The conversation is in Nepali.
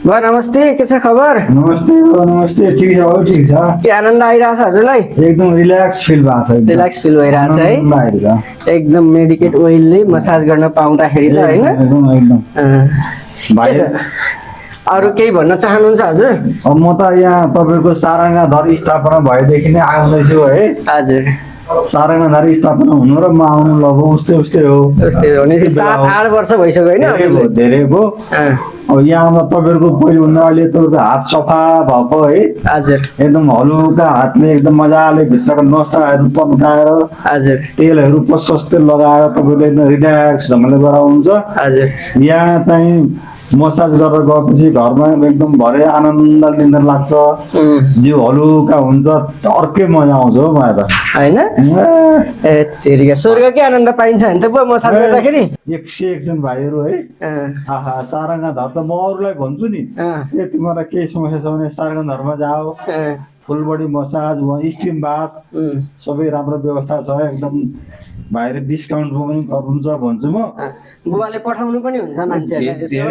बुवा नमस्ते, के छ खबर? नमस्ते ठिक छ हो ठिक छ के आनन्द आइरहेछ हजुरलाई? एकदम रिल्याक्स फिल भएको छ रिल्याक्स फिल भइरहेछ है? एकदम मेडिकेट ओइलले मसाज गर्न पाउँदाखेरि त हैन? एकदम एकदम के छ? अरु केही भन्न चाहनुहुन्छ हजुर? अब म त यहाँ तपाईको सारङ्गाधर स्थापना भएदेखि नै आउँदैछु है। हजुर सारङ्गाधर स्थापना हुनु र म आउनु लगभग उस्तै हो। उस्तै हो नि 7-8 वर्ष भइसक्यो हैन हजुरले? धेरै भयो। अब यहाँ आउँदा तपाईहरुको पहिलो भन्दा अहिले त हात सफा भएको है। हजुर एकदम हलुका हातले एकदम मजाले भित्रको नसाहरू तन्काएर हजुर तेलहरू प्रशस्त लगाएर तपाईले एकदम रिल्याक्स ढंगले गराउनुहुन्छ। हजुर यहाँ चाहिँ मसाज गरेर गएपछि घरमा एकदम भरे आनन्द लिन लाग्छ। जिउ हलुका हुन्छ, अर्कै मजा आउँछ हो मलाई त हैन? ए तेरिका स्वर्गकै आनन्द पाइन्छ नि त बुवा मसाज गर्दाखेरि? 101 जन भाइहरु है। आहा सारङ्गाधर त म अरूलाई भन्छु नि, ए तिमीलाई केही समस्या छ भने सारङ्गाधरमा जाओ, फुल बडी मसाज, स्टिम बाथ सबै राम्रो व्यवस्था छ। एकदम भाइहरु डिस्काउन्ट पनि गर्नुहुन्छ भन्छु म। बुवाले पठाउनु पनि हुन्छ मान्छेहरुलाई यसो?